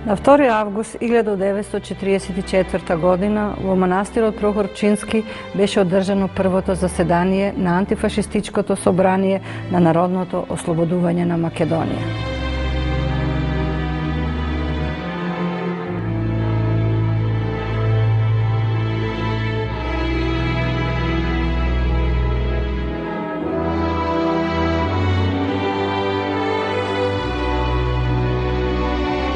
На 2 август 1944 година во манастирот Прохорчински беше одржано првото заседание на антифашистичкото собрание на Народното ослободување на Македонија.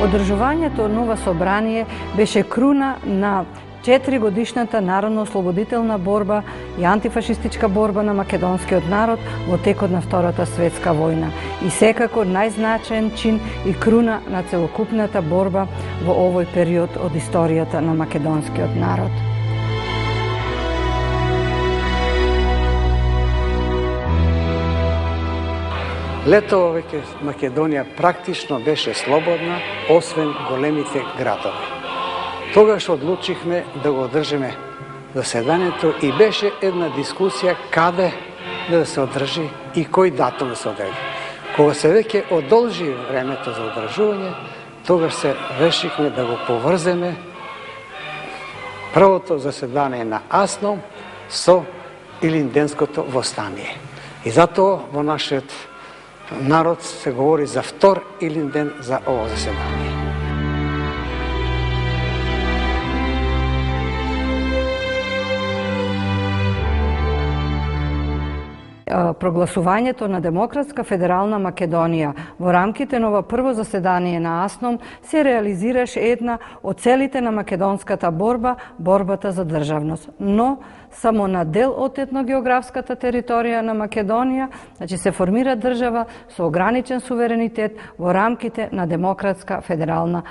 Одржувањето на ова собрание беше круна на 4-годишната народно-ослободителна борба и антифашистичка борба на македонскиот народ во текот на Втората светска војна и секако најзначаен чин и круна на целокупната борба во овој период од историјата на македонскиот народ. Летово веќе Македонија практично беше слободна, освен големите градови. Тогаш одлучихме да го одржиме заседанието и беше една дискусија каде да се одржи и кој датум да се одржи. Кога се веќе одолжи времето за одржување, тогаш се решихме да го поврземе првото заседание на Асном со Илинденското востание. И затоа во нашиот народ се говори за втор Илинден за ово заседание. Прогласувањето на Демократска федерална Македонија во рамките на ова прво заседание на АСНОМ се реализираше една од целите на македонската борба, борбата за државност. Но само на дел од етногеографската територија на Македонија, значи се формира држава со ограничен суверенитет во рамките на Демократска федерална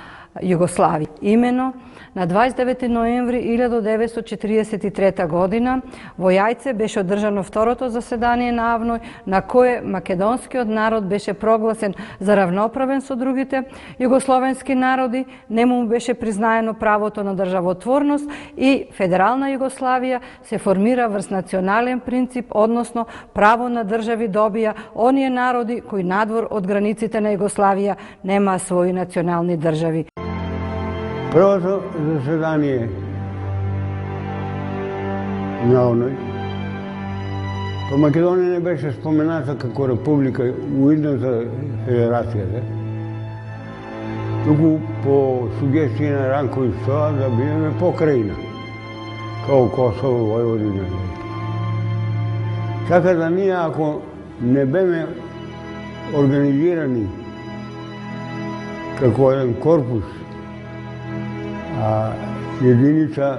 Југославија. Имено на 29 ноември 1943 година во Јајце беше одржано второто заседание на АВНОј, на кое македонскиот народ беше прогласен за равноправен со другите југословенски народи, не му беше признаено правото на државотворност и Федерална Југославија се формира врз национален принцип, односно право на држави добија оние народи кои надвор од границите на Југославија немаа своји национални држави. Првото заседание на ОНУ, па Македонија не беше спомената како република уидно за федерацијата, туку по сугестија на Ранко и Стоа да бидеме покрајна, као Косово, Војводина. Така да ние, ако не беме организирани како еден корпус, а единица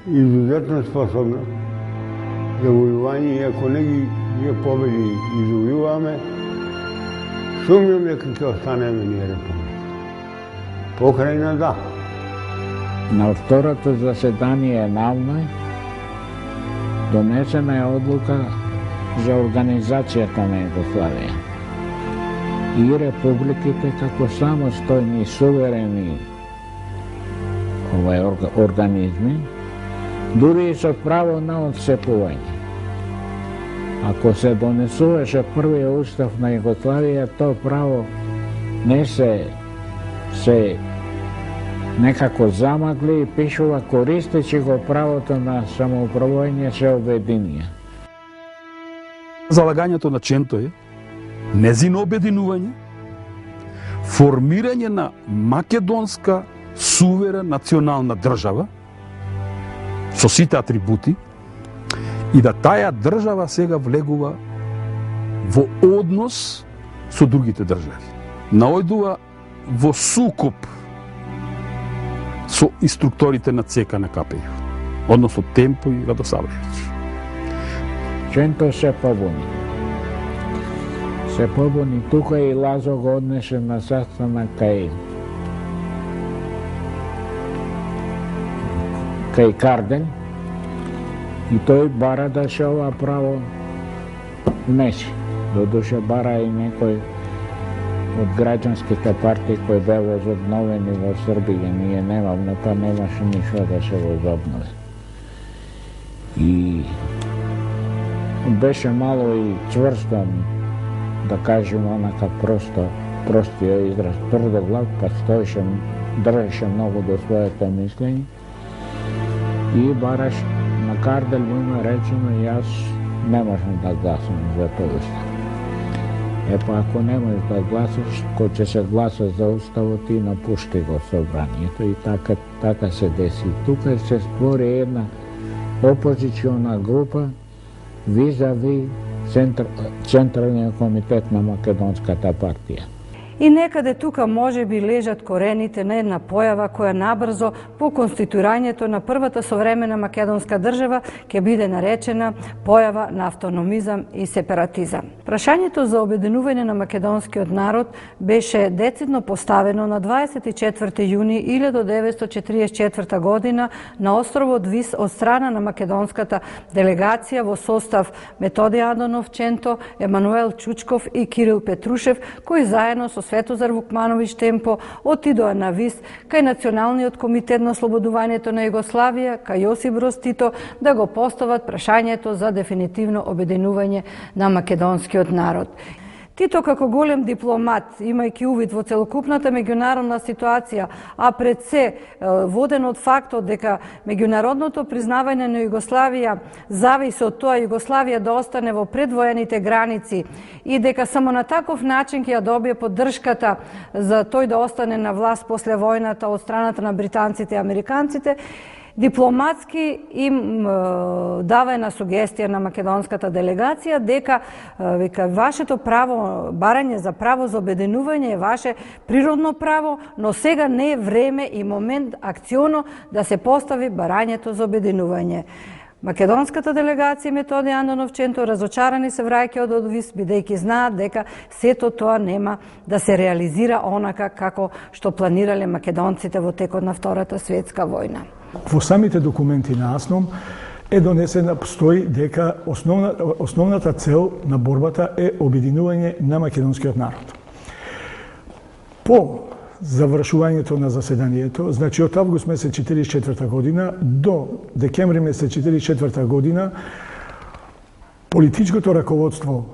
изузетно способна за војување и ако не ги победи и завојуваме, сумњам дека ќе останеме ние република. Покрајна да. На второто заседание на АВНОј донесена е одлука за организацијата на Југославија и републиките како самостојни суверени организми, дури и со право на отцепување. Ако се донесуваше првиот устав на Југославија, тоа право не се некако замагли и пишува користејќи го правото на самоуправување се обединија. Залагањето на Ченто е незино обединување, формирање на македонска суверен национална држава со сите атрибути и да таа држава сега влегува во однос со другите држави. Наоѓува во сукоп со инструкторите на ЦК на КПЈ, односно Темпо и Радосавлевиќ. Ченто се побуни. Се побуни тука и Лазо го однесе на састанок кај Карден и тој бара да се ова право внеси. Додуше бара и некој од граѓанските партии кои беа возобновени во Србија. Ние немавме, па немаше ништо да се возобнови. И беше мало и цврсто, да кажем, онака просто простия израз, тврдоглав, па држеше много до своето мислење и бараш, макар да му речено, јас не можам да гласам за тој устав. Па ако не можеш да гласаш, кој ќе се гласа за уставот, ти напушти го собранието и така се деси. Тука се створи една опозициона група визави Централниот комитет на Македонската партија. И некаде тука може би лежат корените на една појава која набрзо по конституирањето на првата современа македонска држава ќе биде наречена појава на автономизам и сепаратизам. Прашањето за обединување на македонскиот народ беше децидно поставено на 24 јуни 1944 година на островот Вис од страна на македонската делегација во состав Методи Андонов Ченто, Емануел Чучков и Кирил Петрушев, кои заедно со Светозар Вукмановиќ Темпо отидоа на Вис кај Националниот комитет на ослободувањето на Југославија, кај Јосип Броз Тито, да го постават прашањето за дефинитивно обединување на македонскиот народ. Тито како голем дипломат, имајќи увид во целокупната меѓународна ситуација, а пред се воден од фактот дека меѓународното признавање на Југославија зависи од тоа Југославија да остане во предвоените граници и дека само на таков начин ќе ја добие поддршката за тој да остане на власт после војната од страната на британците и американците, дипломатски им дава една сугестија на македонската делегација дека вашето право, барање за право за обединување е ваше природно право, но сега не е време и момент акционо да се постави барањето за обединување. Македонската делегација Методи Андонов Ченто разочарани се враќаат од Вис, бидејќи знаат дека сето тоа нема да се реализира онака како што планирале македонците во текот на Втората светска војна. Во самите документи на АСНОМ е донесена, стои дека основната цел на борбата е обединување на македонскиот народ. По завршувањето на заседанието, значи од август месец 1944 година до декември месец 1944 година, политичкото раководство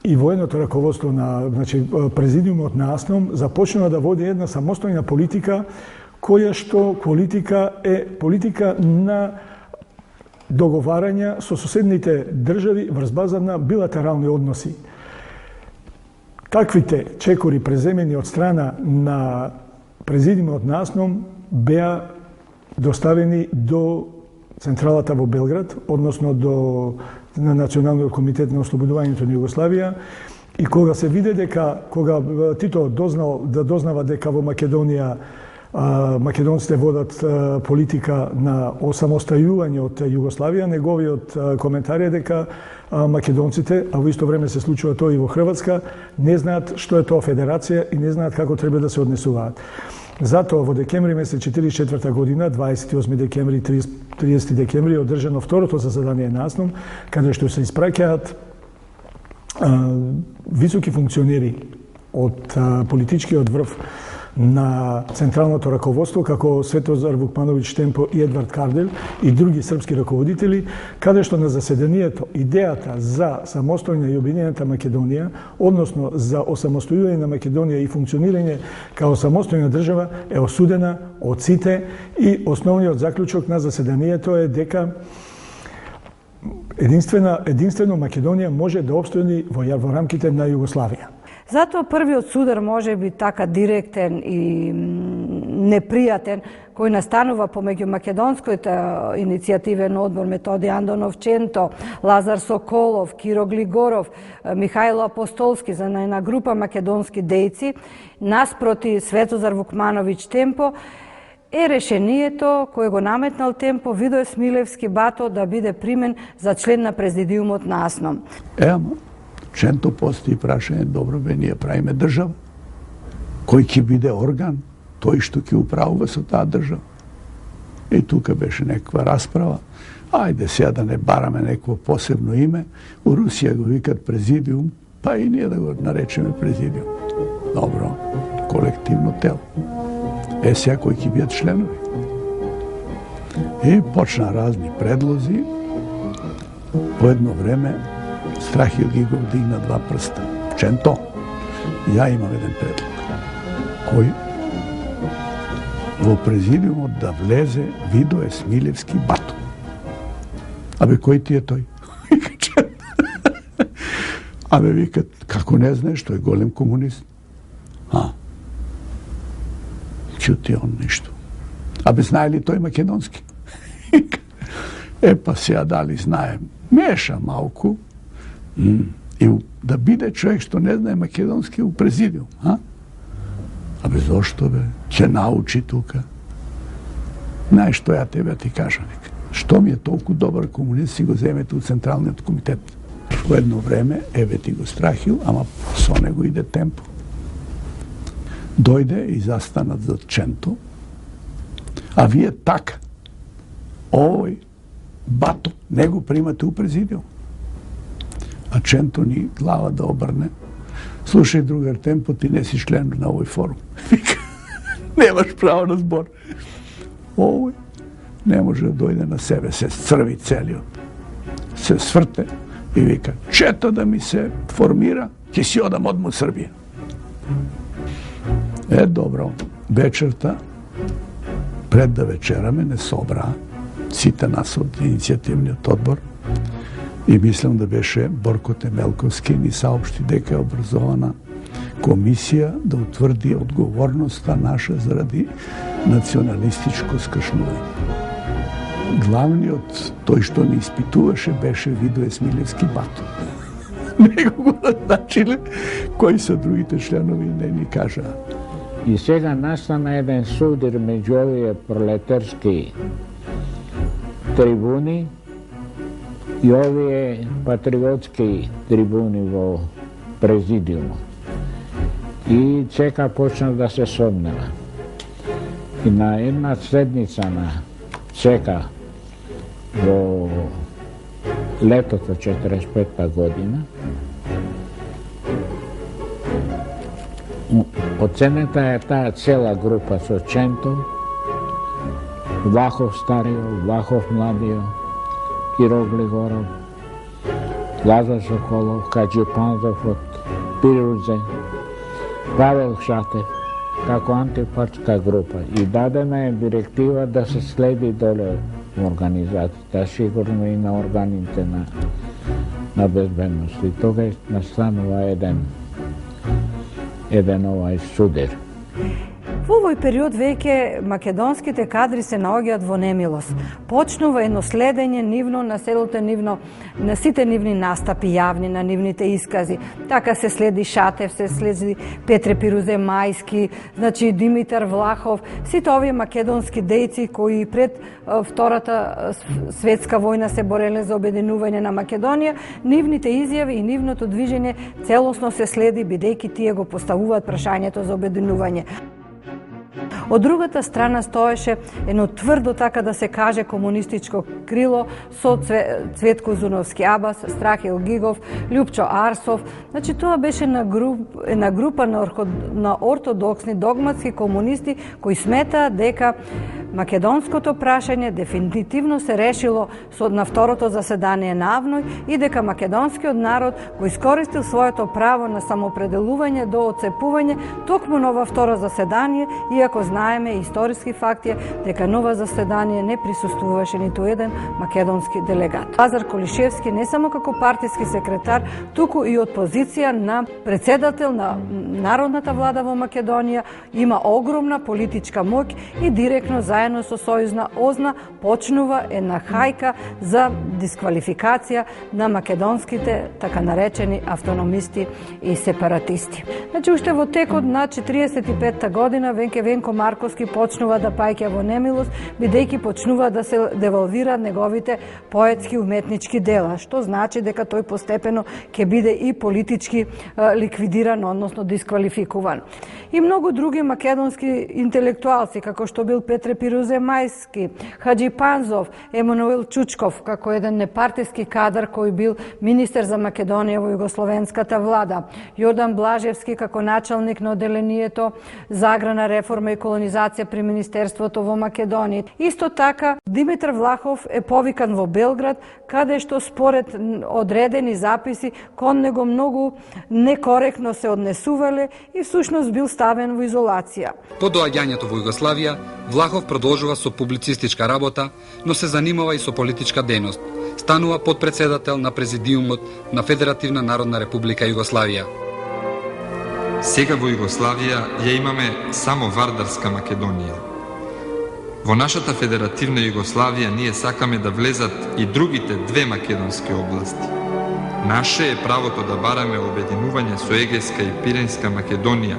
и военото раководство на президиумот на АСНОМ започнува да води една самостојна политика, која што политика е политика на договарања со соседните држави врз база на билатерални односи. Таквите чекори преземени од страна на президиумот на АСНОМ беа доставени до централата во Белград, односно до Националниот комитет на ослободувањето на Југославија, и кога се виде дека, кога Тито дознава дека во Македонија македонците водат политика на осамостојување од Југославија, неговиот коментар е дека македонците, а во исто време се случува тоа и во Хрватска, не знаат што е тоа федерација и не знаат како треба да се однесуваат. Затоа во декември месец 1944 година, 28 декември, 30 декември, одржано второто заседание на АСНОМ, каде што се испраќаат високи функционери од политичкиот врв на централното раководство, како Светозар Вукмановиќ Темпо и Едвард Кардель и други српски раководители, каде што на заседанието идејата за самостојна и обединената Македонија, односно за осамостојување на Македонија и функционирање како самостојна држава, е осудена од сите и основниот заклучок на заседанието е дека единствено Македонија може да опстои во рамките на Југославија. Затоа првиот судар може би така директен и непријатен, кој настанува помеѓу македонската иницијативен одбор Методи Андонов Ченто, Лазар Соколов, Киро Глигоров, Михајло Апостолски, за една група македонски дејци, наспроти Светозар Вукмановиќ Темпо, е решението кое го наметнал Темпо Видој Смилевски Бато да биде примен за член на президиумот на АСНОМ. Ченто постои прашање, добро бе, ние правиме држава, кој ќе биде орган, тој што ќе управува со таа држава. И тука беше некаква расправа, ајде сега да не бараме некакво посебно име, у Русија го викат президиум, па и ние да го наречеме президиум. Добро, колективно тело. Сега кои ќе бидат членови. И почна разни предлози, по едно време Страхил Гигов дигна два прста. Ченто, ја имам еден предлог. кој во президиумот да влезе Видое Смилевски Бато. Абе, кој ти е тој? Абе, викат, како не знаеш, тој е голем комунист. Чути он ништо. Абе, знае ли тој македонски? Па сега дали знае. Меша малку. И да биде човек што не знае македонски у президиум. Абе, зошто бе? Ќе научи тука. Знаеш што ја тебе ти кажам, вика. Што ми е толку добар комунист, си го земете у Централниот комитет. По едно време, еве ти го Страхил, ама со него иде темпо. Дојде и застанат за Ченто, а вие така, овој Бато, не го примате у президиум. А Ченто ни глава да обрне. Слушај, другар, темпо, ти не си член на овој форум. Немаш право на збор. Овој не може да дојде на себе, се црви целиот. Се сврте и вика, чета да ми се формира, ќе си одам одма Србија. Добро, вечерта, пред да вечераме, не собраа сите нас од иницијативниот одбор и мислам да беше Борко Темелковски ни саопшти дека е образована комисија да утврди одговорноста наша заради националистичко скршнување. Главниот, тој што ни испитуваше, беше Видое Смилевски Бато. Него го назначиле, кои се другите членови не ни кажаа. И сега настана еден судир меѓу овие пролетарски трибуни и овие патриотски трибуни во президиумот. И ЦК почна да се сомнева. И на една седница на ЦК во летото 45-та година оценета е таа цела група со Ченто, Влахов Старио, Влахов Младио, Киро Глигоров, Лазар Соколов, Каджи Панзов од Пирудзе, Павел Шатев, како антипартска група. И дадена е директива да се следи доле организацијата, сигурно и на органите на безбедност. И тогаш настанува еден овај судир. Во овој период веќе македонските кадри се наоѓаат во немилост. Почнува едно следење нивно на селото нивно, на сите нивни настапи јавни, на нивните искази. Така се следи Шатев, се следи Петре Пирузе Мајски, значи Димитар Влахов, сите овие македонски дејци кои пред Втората светска војна се бореле за обединување на Македонија, нивните изјави и нивното движење целосно се следи, бидејќи тие го поставуваат прашањето за обединување. Од другата страна стоеше едно тврдо, така да се каже, комунистичко крило со Цветко Зуновски Абас, Страхил Гигов, Лјупчо Арсов. Значи, тоа беше една група на ортодоксни догматски комунисти кои сметаат дека македонското прашање дефинитивно се решило на второто заседание на АВНОј и дека македонскиот народ го искористил своето право на самоопределување до отцепување токму на ова второ заседание, иако знаеме историски факти дека на ова заседание не присуствуваше ниту еден македонски делегат. Лазар Колишевски не само како партиски секретар, туку и од позиција на председател на Народната влада во Македонија, има огромна политичка моќ и директно заедно со Сојузна ОЗНА почнува една хајка за дисквалификација на македонските така наречени автономисти и сепаратисти. Значи, уште во текот на 45-та година Венко Марковски почнува да паѓа во немилост, бидејќи почнува да се девалвираат неговите поетски уметнички дела, што значи дека тој постепено ќе биде и политички ликвидиран, односно дисквалификуван. И многу други македонски интелектуалци, како што бил Петре Пирузе Фирузе Мајски, Хаджи Панзов, Емануил Чучков, како еден непартиски кадар кој бил министер за Македонија во југословенската влада, Јордан Блажевски како началник на оделението за аграрна реформа и колонизација при Министерството во Македонија. Исто така, Димитар Влахов е повикан во Белград, каде што според одредени записи кон него многу некоректно се однесувале и всушност бил ставен во изолација. По доаѓањето во Југославија, Влахов продолжува со публицистичка работа, но се занимава и со политичка дејност. Станува подпредседател на Президиумот на Федеративна Народна Република Југославија. Сега во Југославија ја имаме само Вардарска Македонија. Во нашата Федеративна Југославија ние сакаме да влезат и другите две македонски области. Наше е правото да бараме обединување со Егејска и Пиренска Македонија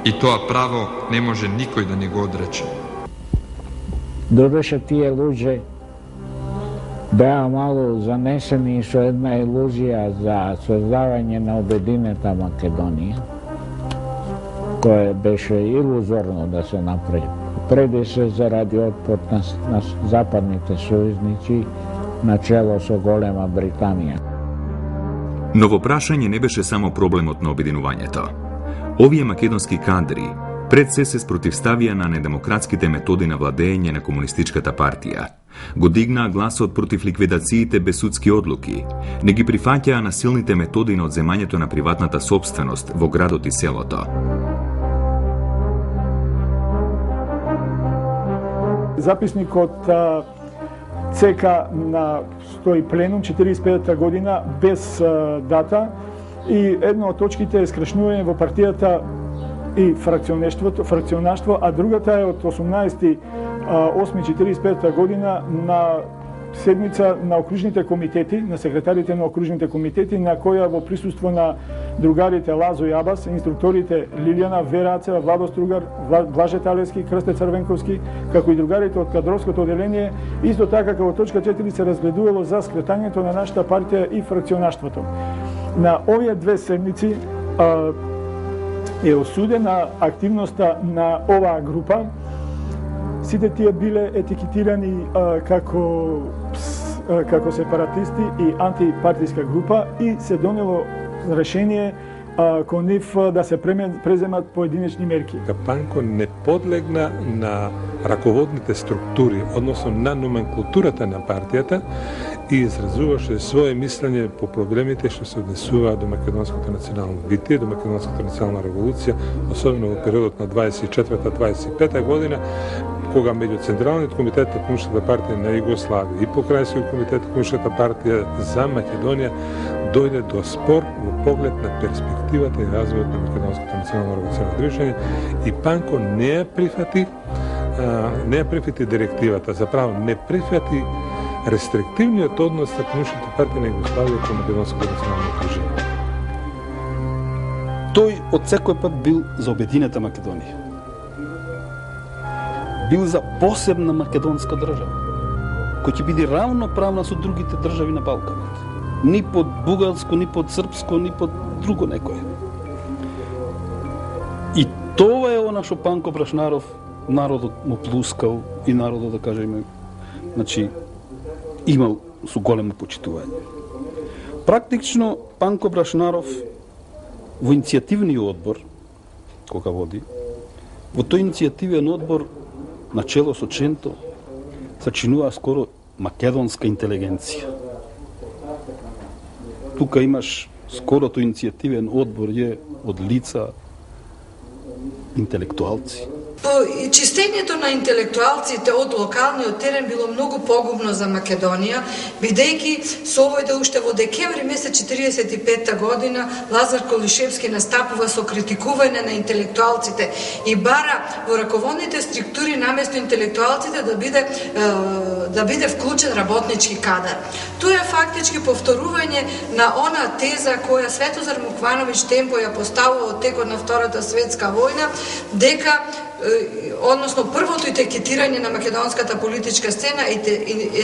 и тоа право не може никој да ни го одрече. Додеше тие луѓе беа мало занесени со една илузија за создавање на обединета Македонија, која беше илузорно да се направи. Преди се заради отпор на западните сојузници начело со голема Британија. Но во прашање не беше само проблемот на обединувањето. Овие македонски кадри пред се спротивставија на недемократските методи на владење на комунистичката партија. Го дигнаа гласот против ликвидациите без судски одлуки, не ги прифаќаа насилните методи на одземањето на приватната сопственост во градот и селото. Записникот ЦК на стои пленум 45-та година без дата и една од точките е скршнување во партијата и фракционаштво, а другата е од 18.8.45 година на седница на окружните комитети, на секретарите на окружните комитети, на која во присуство на другарите Лазо Јабас, инструкторите Лилијана, Вера Ацева, Владо Стругар, Блаже Талевски, Крсте Црвенковски, како и другарите од кадровското оделение, исто така како точка 4 се разгледувало за скретањето на нашата партија и фракционаштвото. На овие две седници е осудена активноста на оваа група. Сите тие биле етикетирани како сепаратисти и антипартиска група и се донело решение кон нив да се преземат поединечни мерки. Панко не подлегна на раководните структури, односно на номенклатурата на партијата и изразуваше свое мислење по проблемите што се однесуваат до македонското национално битие, до македонската национална револуција, особено во периодот на 24-25 година, кога меѓу Централниот комитет на Комунистичката партија на Југославија и Покрајнскиот комитет на Комунистичката партија за Македонија дојде до спор во поглед на перспективата и развојот на македонското национално револуционно движење и Панко не ја прифати директивата, заправо не прифати рестриктивниот однос на Комунистичката партија на Југославија кон македонското национално движење. Тој од секој пат бил за обединета Македонија. Бил за посебна македонска држава, која ќе биде равноправна со другите држави на Балканот. Ни под бугарско, ни под српско, ни под друго некое. И тоа е она што Панко Брашнаров народот му плускал и народот, да кажеме, значи, имал со големо почитување. Практично, Панко Брашнаров во иницијативниот одбор, кога води, во тој иницијативен одбор начело со Ченто, сачинува скоро македонска интелигенција. Тука имаш скорото иницијативен одбор е од лица интелектуалци. Чистењето на интелектуалците од локалниот терен било многу погубно за Македонија, бидејќи со овој да уште во декември месец 45 година Лазар Колишевски настапува со критикување на интелектуалците и бара во раководните структури наместо интелектуалците да биде вклучен работнички кадар. Тоа е фактички повторување на она теза која Светозар Муквановиќ Темпо ја поставува од текот на Втората светска војна, дека односно првото етикетирање на македонската политичка сцена е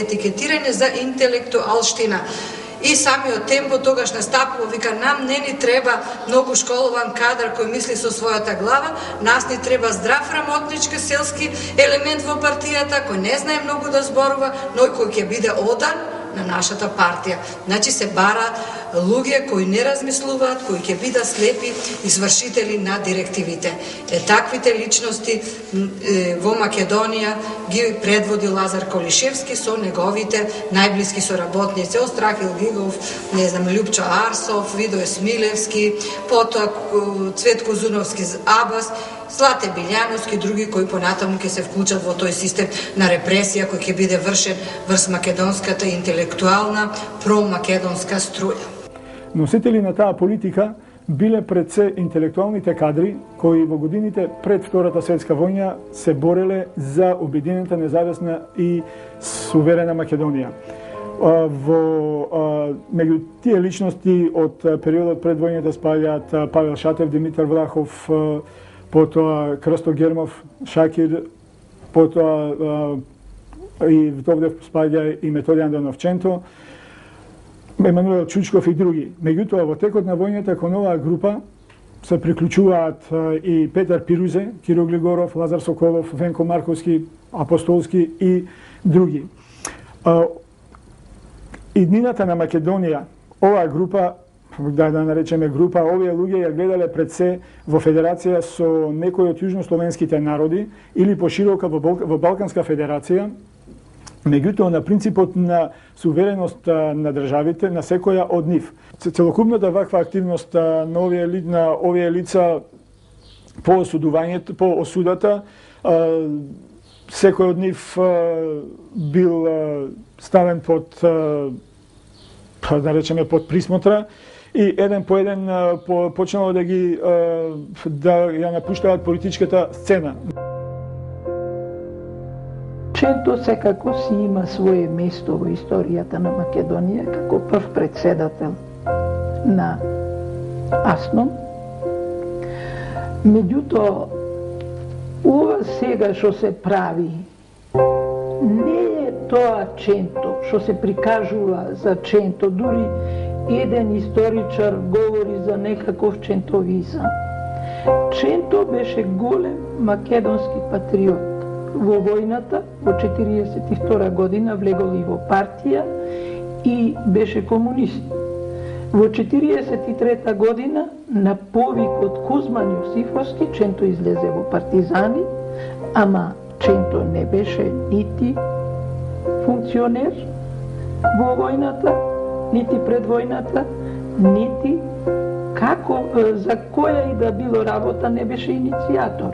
етикетирање за интелектуалштина. и самиот темпо тогаш настапува, вика, нам не ни треба многу школован кадар кој мисли со својата глава, нас ни треба здрав работнички селски елемент во партијата, кој не знае многу да зборува, но кој ќе биде одан на нашата партија. Значи се бара луѓе кои не размислуваат, кои ќе бидат слепи извршители на директивите. Таквите личности во Македонија ги предводи Лазар Колишевски со неговите најблиски соработници, Острахил Гигов, не знам, Љупчо Арсов, Видој Смилевски, потоа Цветко Зуновски Абас, Злате Билјановски, други кои понатаму ќе се вклучат во тој систем на репресија кој ќе биде вршен врз македонската интелектуална промакедонска струја. Носители на таа политика биле пред се интелектуалните кадри кои во годините пред Втората светска војна се бореле за обединета, независна и суверена Македонија. Меѓу тие личности од периодот пред војната спаѓаат Павел Шатев, Димитар Влахов, потоа Крсто Гермов, Шакир, потоа и овде спаѓа и Методијан Доновченто, Емануел Чучков и други. Меѓутоа, во текот на војната кон оваа група се приклучуваат и Петар Пирузе, Киро Глигоров, Лазар Соколов, Венко Марковски, Апостолски и други. Иднината на Македонија, оваа група, да наречеме група, овие луѓе ја гледале пред се во федерација со некои од јужнословенските народи или поширока во Балканска федерација, меѓутоа на принципот на сувереност на државите, на секоја од нив. Целокупната ваква активност на овие лица по осудувањето, по осудата, секој од нив бил ставен под, да речеме, под присмотра и еден по еден почнало да ја напуштаат политичката сцена. Ченто секако си има свое место во историјата на Македонија како прв председател на АСНОМ. Меѓутоа, ова сега што се прави не е тоа Ченто што се прикажува за Ченто, дури еден историчар говори за некаков чентовизам. Ченто беше голем македонски патриот. Во војната, во 1942 година, влегол и во партија и беше комунист. Во 1943 година, на повик од Кузман Јосифовски, Ченто излезе во партизани, ама Ченто не беше нити функционер во војната, нити пред војната, нити како, за која и да било работа не беше иницијатор.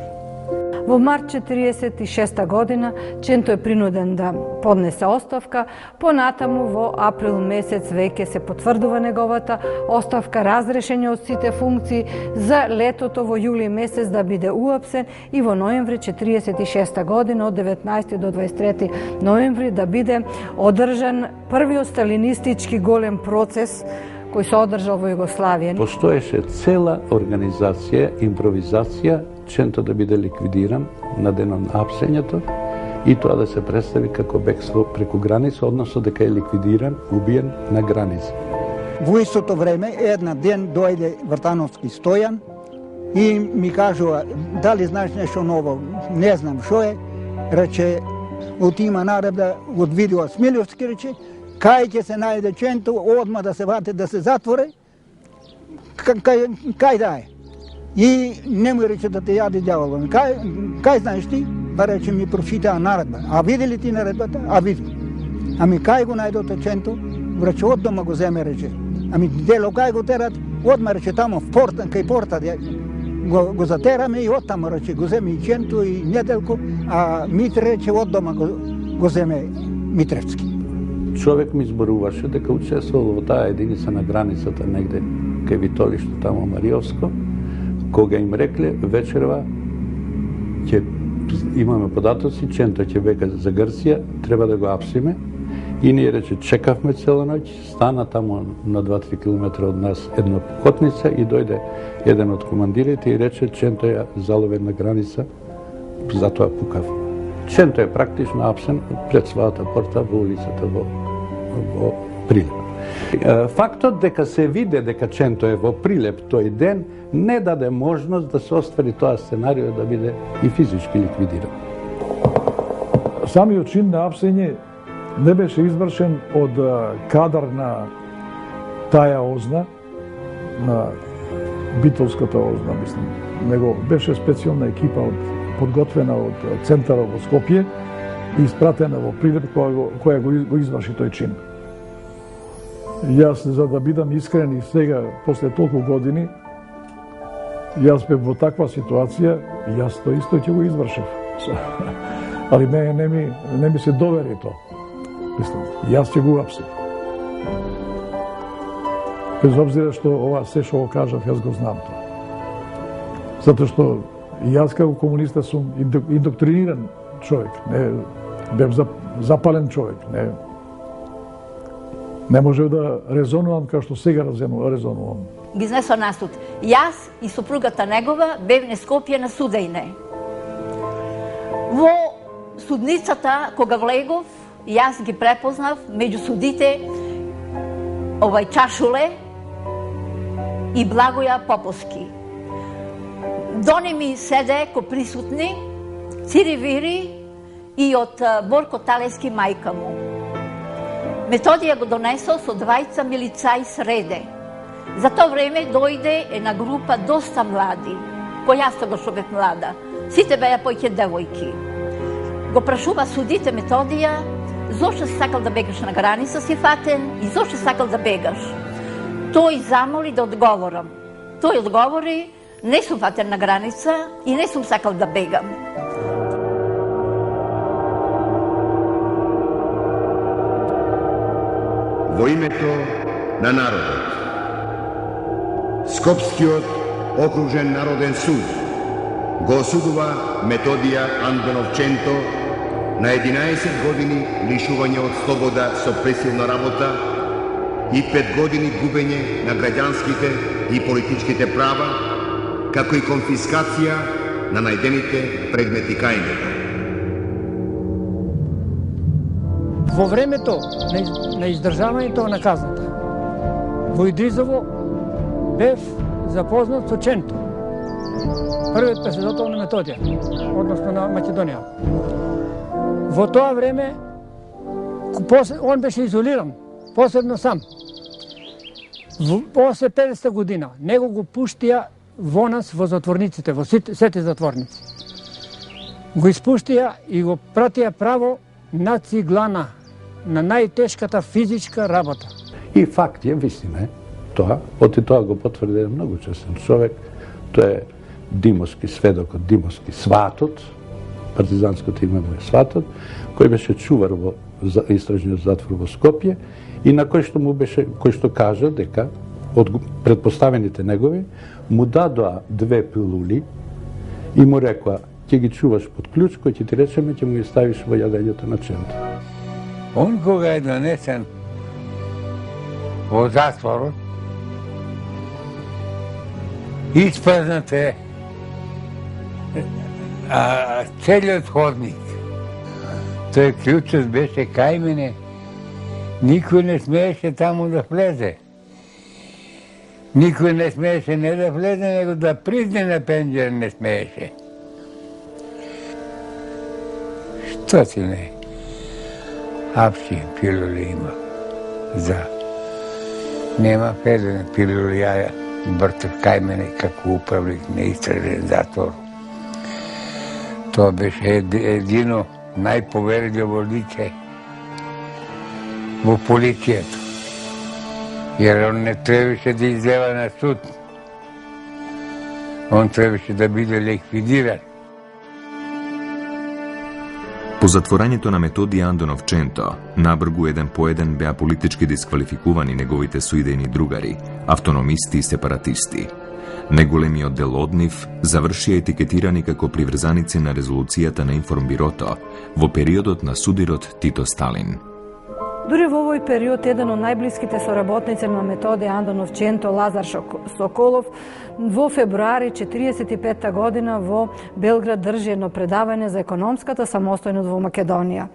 Во март 1946 година Ченто е принуден да поднесе оставка, понатаму во април месец веќе се потврдува неговата оставка, разрешење од сите функции, за летото во јули месец да биде уапсен и во ноември 1946 година од 19 до 23 ноември да биде одржан првиот сталинистички голем процес кој се одржал во Југославија. Постоеше цела организација, импровизација, Ченто да биде ликвидиран на денот на апсењето и тоа да се представи како бегство преку граница, односно дека е ликвидиран, убиен на граница. Во истото време една ден дојде Вртановски Стојан и ми кажува, дали знаеш нешто ново? Не знам што е. Рече, отима наредба од Видој Смилевски, рече, кај ќе се најде Ченто, одма да се вате, да се затвори, кај да е. И немој рече да те јаде ѓаволот. Кај знаеш ти? Ба рече ми прочитаа наредба. А види ли ти наредбата? А види. Ами кај го најдоте Ченто? Рече од дома го земе, рече. Ами дело кај го терат? Одма, рече, тамо в порта, кај порта го затераме и оттамо, рече, го земе и Ченто и Неделко, а Митре, рече, од дома го земе Митревски. Човек ми зборуваше дека учествувал во таа единица на границата негде кај Витолишто, тамо Мариовско, кога им рекле вечерва ќе имаме податоци, Ченто ќе бега за Грција, треба да го апсиме. И ние, рече, чекавме цела ноќ, стана тамо на 2-3 километра од нас една пехотница и дојде еден од командирите и рече, Ченто ја заловен на граница, затоа пукав. Ченто е практично апсен пред својата порта во улицата во Прилеп. Фактот дека се виде дека Ченто е во Прилеп тој ден не даде можност да се оствари тоа сценарио да биде и физички ликвидиран. Самиот чин на апсење не беше извршен од кадар на таја озна, на битолската озна, мислам. Него беше специјална екипа подготвена од центарот во Скопје и испратена во Прилеп која го изврши тој чин. Јас, за да бидам искрен и сега, после толку години, јас бев во таква ситуација и јас тоа исто ќе го извршев. Али не ми се довери тоа. Мислам, јас ќе го апсев. Без обзира што ова се што го кажав, јас го знам тоа. Затоа што јас како комуниста сум индоктриниран човек, не бев запален човек, не може да резонувам како што сега резонувам. Ги изнесо на суд. Јас и супругата негова бевме Скопје на судејне. Во судницата, кога влегов, јас ги препознав меѓу судите Чашуле и Благоја Поповски. Дони ми седе ко присутни Цири Вири и од Борко Талески мајка му. Методија го донесо со двајца милицаи среде. За тоа време дојде една група доста млади, кој јас тогаш бев млада. Сите беа појќе девојки. Го прашува судите Методија, зошто си сакал да бегаш на граница, си фатен, и зошто си сакал да бегаш. Тој замоли да одговорам. Тој одговори, не сум фатен на граница и не сум сакал да бегам. Во името на народот, Скопскиот окружен народен суд го осудува Методија Андонов Ченто на 11 години лишување од слобода со пресилна работа и 5 години губење на граѓанските и политичките права, како и конфискација на најдените предмети кај него. Во времето на издржавањето на казната, во Идризово бев запознат со Ченто, првиот председател на Методија, односно на Македонија. Во тоа време, он беше изолиран, посебно сам. После 50 година, него го пуштија во нас во затворниците, во сите затворници. Го испуштија и го пратија право на Циглана, на најтешката физичка работа. И факт е, вистина е, тоа, оти тоа го потврди многу честен човек, тоа е Димовски сведокот, Димовски сватот, партизанското име му е сватот, кој беше чувар во истражниот затвор во Скопје и на кој што кажа дека од предпоставените негови му дадоа 2 пилули и му рекоа ќе ги чуваш под клjuč, кој ќе ти речеме, ќе му ги ставиш во јадењето на Ченто. Он кога е донесен во затворот, испразнат е целиот ходник. Тој клjučот беше кај мене. Никој не смееше таму да влезе. Никој не смееше не да влезе, него да призне на пенџер не смееше. Што ти не? Апси пилули има. Нема 5 пилули јаја. Бртов кај мене како управник на истражен затвор. Тоа беше едино најповерливо лице во полицијата. Jer on ne trebаше да излева на суд. Он trebаше да биде ликвидиран. По затворањето на Методија Андонов Ченто, набргу еден по еден беа политички дисквалификувани неговите соидејни другари, автономисти и сепаратисти. Неголемиот дел од нив завршија етикетирани како приврзаници на резолуцијата на Информбирото во периодот на судирот Тито Сталин. Дури во овој период, еден од најблиските соработници на Методија Андонов Ченто, Лазар Соколов, во февруари 1945 година во Белград држи едно предавање за економската самостојност во Македонија.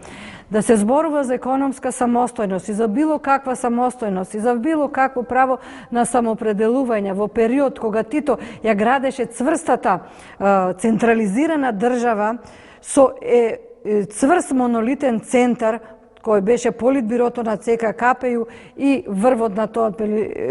Да се зборува за економска самостојност и за било каква самостојност и за било какво право на самоопределување во период кога Тито ја градеше цврстата централизирана држава со цврст монолитен центар кој беше политбирото на ЦК КПЮ и врвот на тоа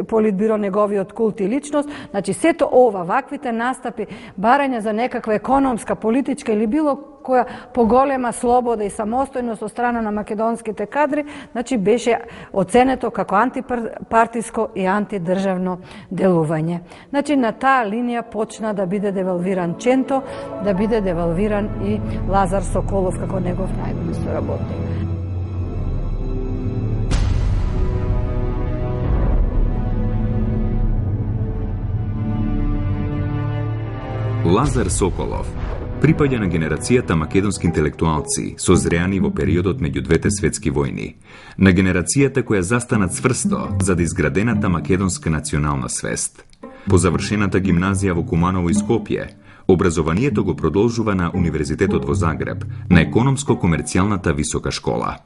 политбиро неговиот култ и личност. Значи, сето ова, ваквите настапи, барање за некаква економска, политичка или било која поголема слобода и самостојност од страна на македонските кадри, значи беше оценето како антипартиско и антидржавно делување. Значи, на таа линија почна да биде девалвиран Ченто, да биде девалвиран и Лазар Соколов како негов најголем соработник. Лазар Соколов припаѓа на генерацијата македонски интелектуалци созреани во периодот меѓу двете светски војни, на генерацијата која застана цврсто за да изградената македонска национална свест. По завршената гимназија во Куманово и Скопје, образованието го продолжува на Универзитетот во Загреб, на економско-комерцијалната висока школа.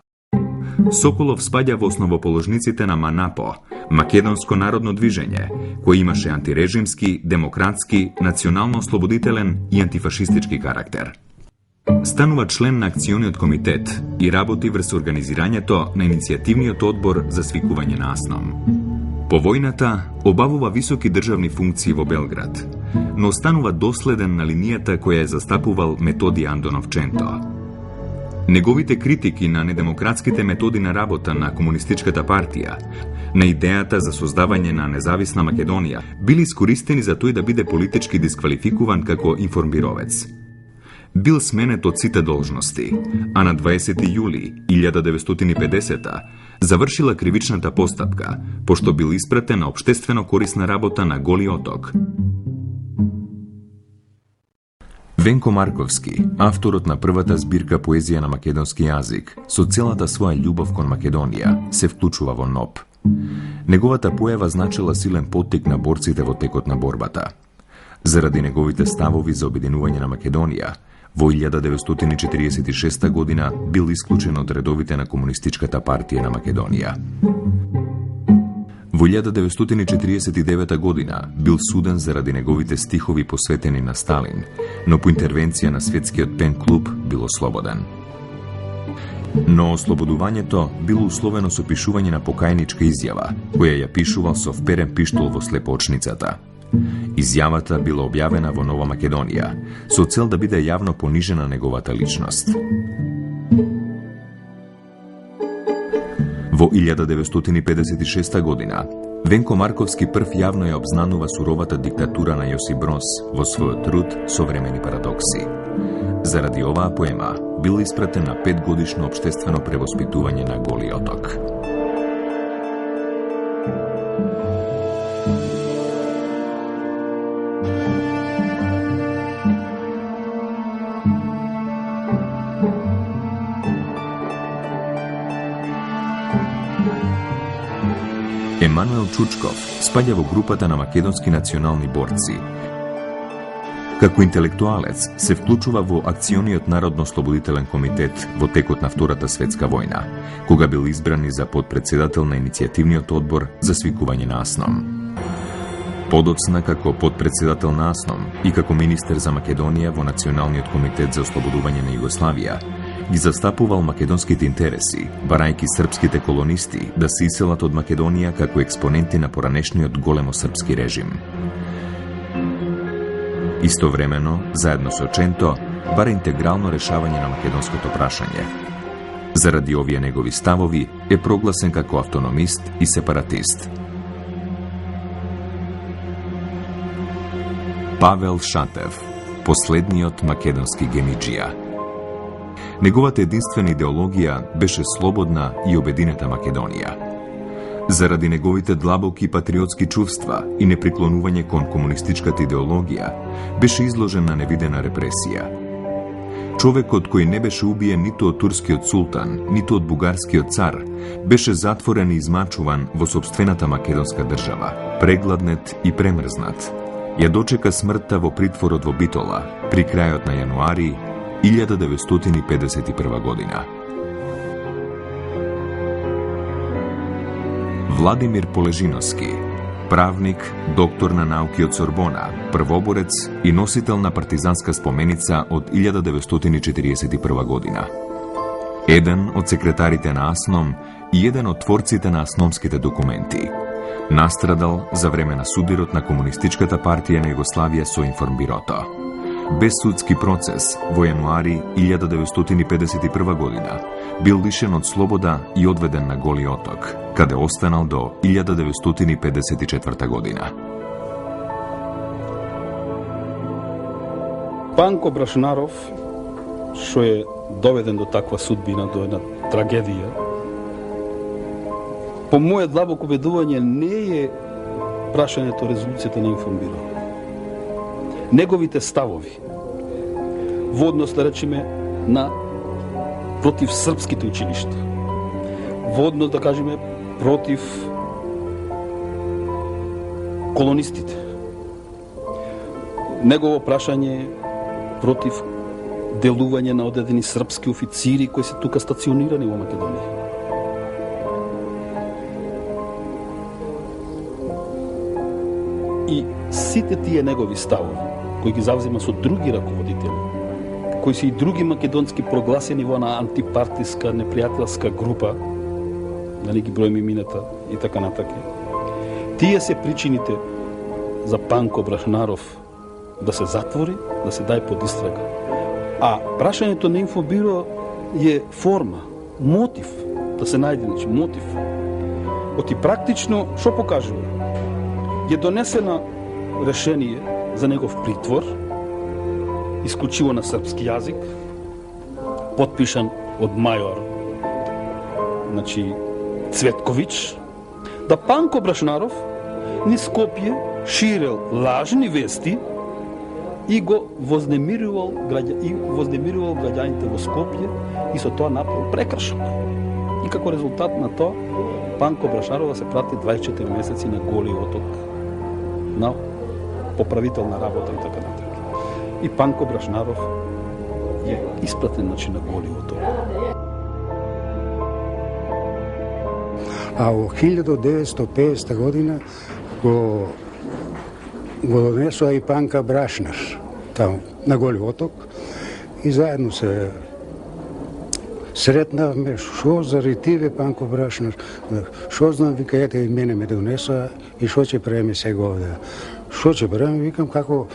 Соколов спаѓа во основоположниците на МАНАПО, Македонско народно движење, кој имаше антирежимски, демократски, национално-ослободителен и антифашистички карактер. Станува член на акциониот комитет и работи врз организирањето на иницијативниот одбор за свикување на АСНОМ. По војната обавува високи државни функции во Белград, но останува доследен на линијата која е застапувал Методија Андонов Ченто. Неговите критики на недемократските методи на работа на Комунистичката партија, на идејата за создавање на независна Македонија, били искористени за тој да биде политички дисквалификуван како информбировец. Бил сменет од сите должности, а на 20 јули 1950 завршила кривичната постапка, пошто бил испратен на општествено корисна работа на Голи Оток. Венко Марковски, авторот на првата збирка поезија на македонски јазик, со целата своја љубов кон Македонија, се вклучува во НОБ. Неговата појава значила силен поттик на борците во текот на борбата. Заради неговите ставови за обединување на Македонија, во 1946 година бил исклучен од редовите на Комунистичката партија на Македонија. Во 1949 година бил суден заради неговите стихови посветени на Сталин, но по интервенција на светскиот пен клуб бил ослободен. Но ослободувањето било условено со пишување на покајничка изјава, која ја пишувал со вперен пиштол во слепоочницата. Изјавата била објавена во Нова Македонија, со цел да биде јавно понижена неговата личност. Во 1956 година, Венко Марковски прв јавно ја обзнанува суровата диктатура на Јосип Броз во својот труд Современи парадокси. Заради оваа поема бил испратен на 5-годишно општествено превоспитување на Голи Оток. Емануел Чучков спаѓа во групата на македонски национални борци. Како интелектуалец се вклучува во акциониот Народно-ослободителен комитет во текот на Втората светска војна, кога бил избран и за подпредседател на иницијативниот одбор за свикување на АСНОМ. Подоцна како подпредседател на АСНОМ и како министер за Македонија во Националниот комитет за ослободување на Југославија, ги застапувал македонските интереси, барајки српските колонисти да се иселат од Македонија како експоненти на поранешниот големосрпски режим. Истовремено, заедно со Ченто, бара интегрално решавање на македонското прашање. Заради овие негови ставови е прогласен како автономист и сепаратист. Павел Шатев, последниот македонски гемиџија. Неговата единствена идеологија беше слободна и обединета Македонија. Заради неговите длабоки патриотски чувства и непреклонување кон комунистичката идеологија, беше изложен на невидена репресија. Човекот кој не беше убиен ниту од турскиот султан, ниту од бугарскиот цар, беше затворен и измачуван во сопствената македонска држава, прегладнет и премрзнат. Ја дочека смртта во притворот во Битола при крајот на јануари 1951 година. Владимир Полежиновски, правник, доктор на науки од Сорбона, првоборец и носител на партизанска споменица од 1941 година. Еден од секретарите на АСНОМ и еден од творците на асномските документи. Настрадал за време на судирот на Комунистичката партија на Југославија со Информбирото. Без судски процес во јануари 1951 година бил лишен од слобода и одведен на Голи оток, каде останал до 1954 година. Панко Брашнаров, што е доведен до таква судбина, до една трагедија, по моје длабоко убедување не е прашањето резолуцијата на Информбиро. Неговите ставови во однос, да речеме, на против српските училишта, во однос, да кажеме, против колонистите. Негово прашање против делување на одредени српски официри кои се тука стационирани во Македонија. И сите тие негови ставови, кои ги завзема со други раководители, кои се и други македонски прогласени во на антипартиска, непријателска група, да не ги бројме имената и така натака. Тие се причините за Панко Брашнаров да се затвори, да се даде под истрага. А прашањето на Инфобиро е форма, мотив, да се најде, значи, мотив. Оти практично, што покажува? Е донесено решение за негов притвор, исклучиво на српски јазик, подпишан од мајор, значи, Цветковиќ, да Панко Брашнаров низ Скопје ширел лажни вести и го вознемирувал граѓаните во Скопје и со тоа направил прекршок. И како резултат на тоа, Панко Брашнарова се прати 24 месеци на Голи оток на поправителна работа и така натаму. И Панко Брашнаров е испратен, значи, на Голи оток. А во 1950 година го донесоа и Панка Брашнар таму на Голи оток и заедно се сретнавме. Шо заради тиве, Панко Брашнар, шо знам, вика, ете и мене ме донесоа и шо ќе правиме сега овде. Шо ќе правиме, викам, како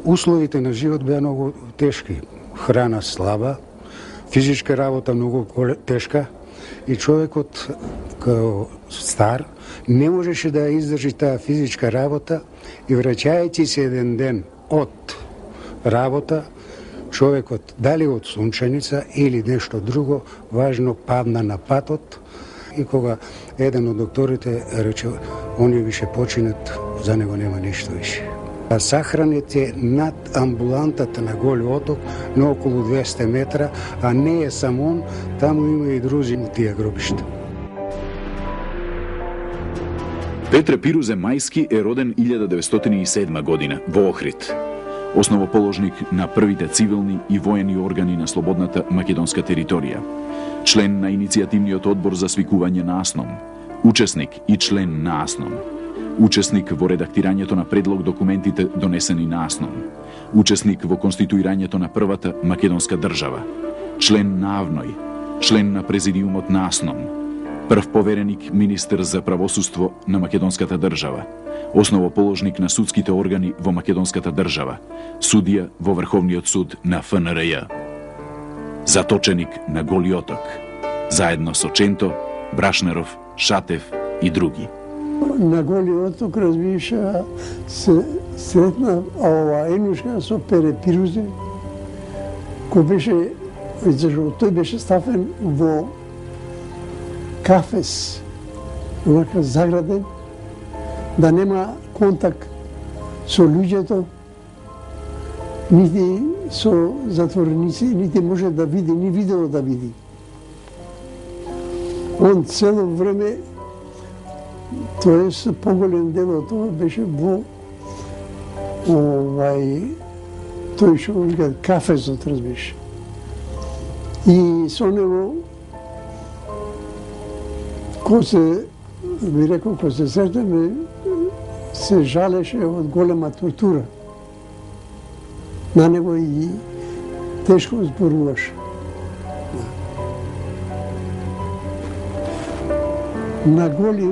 условите на живот беа многу тешки. Храна слаба, физичка работа многу тешка и човекот као стар не можеше да издржи таа физичка работа и враќајќи се еден ден од работа, човекот, дали од сунченица или нешто друго, важно падна на патот и кога еден од докторите рече, оние више починат, за него нема ништо више. А сахранет е над амбулантата на Голи оток на околу 200 метра, а не е само он, таму има и друзи на тие гробишта. Петре Пирузе Мајски е роден 1907 година во Охрид. Основоположник на првите цивилни и воени органи на слободната македонска територија. Член на иницијативниот одбор за свикување на АСНОМ. Учесник и член на АСНОМ. Учесник во редактирањето на предлог документите донесени на АСНОМ. Учесник во конституирањето на првата македонска држава. Член на АВНОј. Член на президиумот на АСНОМ. Прв повереник министер за правосудство на македонската држава. Основоположник на судските органи во македонската држава. Судија во Врховниот суд на ФНРЈ. Заточеник на Голи оток. Заедно со Ченто, Брашнаров, Шатев и други. На Голи оток, разбиша, се сретна Енушка со Пере Пирузе, кој беше, тој беше стафен во кафес, онака заграден, да нема контакт со луѓето, нити со затвореници, нити може да види, ни видело да види. Он цело време, тоа е поголем дел од тоа беше во тој што вика кафезот, разбираш. И со него кој се, би рекол, кој се сретаме, се жалеше од голема тортура. На него и тешко зборуваше. На Голи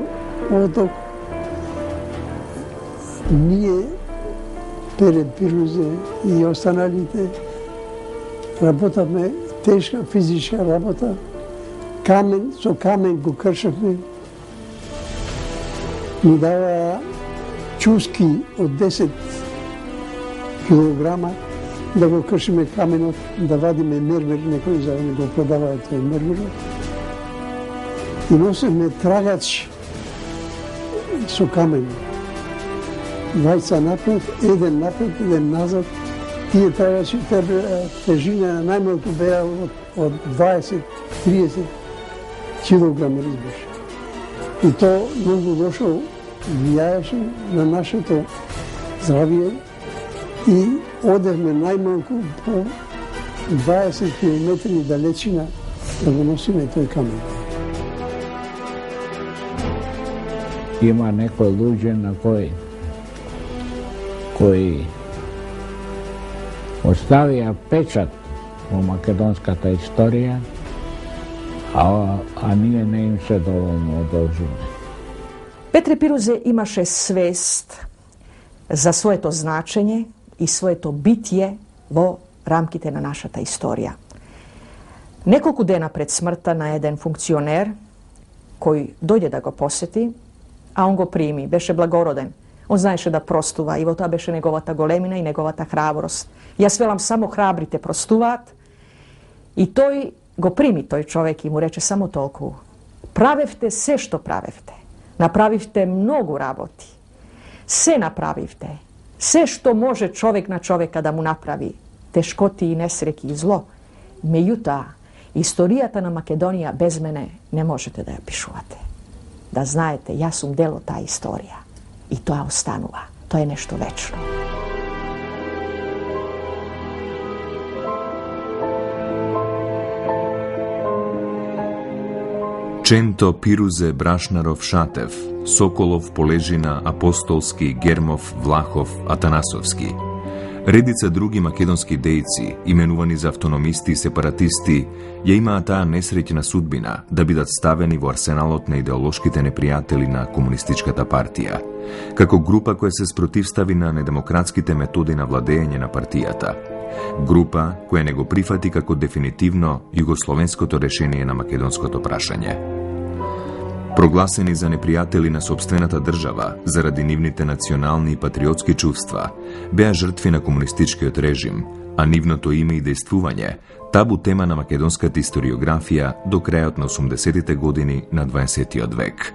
оток ние, Пере Пирузе и останалите, работаме тешка физичка работа, со камен го кршавме, ни дава чуски од 10 килограма, да го кршиме каменот, да вадиме мермер, некој за да го продаваат тој мермерот. И носиме трагач со камен. Двајца напред, еден назад. Тие трагачи тежина најмалку беа од 20-30 килограми, разбираш. И то многу лошо влијаеше на нашето здравие и одевме најмалку по 20 километри далечина да го носиме тој камен. Има некои луѓе на кои оставија печат во македонската историја, а ние не им се доволно одолжиме. Петре Пирузе имаше свест за своето значење и своето битие во рамките на нашата историја. Неколку дена пред смртта на еден функционер кој дојде да го посети, а он го прими, беше благороден. Он знаеше да простува и во тоа беше неговата големина и неговата храброст. Јас велам само храбрите простуваат. И тој го прими тој човек и му рече само толку: правевте се што правевте. Направивте многу работи. Се направивте. Се што може човек на човека да му направи. Тешкоти и несреќи и зло. Меѓутоа, историјата на Македонија без мене не можете да ја пишувате. Да знаете, јас сум дел од таа историја. И тоа останува. Тоа е нешто вечно. Ченто, Пирузе, Брашнаров, Шатев, Соколов, Полежина, Апостолски, Гермов, Влахов, Атанасовски. Редица други македонски дејци, именувани за автономисти и сепаратисти, ја имаат таа несреќна судбина да бидат ставени во арсеналот на идеолошките непријатели на Комунистичката партија, како група која се спротивстави на недемократските методи на владење на партијата. Група која не го прифати како дефинитивно југословенското решение на македонското прашање. Прогласени за непријатели на сопствената држава заради нивните национални и патриотски чувства, беа жртви на комунистичкиот режим, а нивното име и дејствување табу тема на македонската историографија до крајот на 80-тите години на 20-тиот век.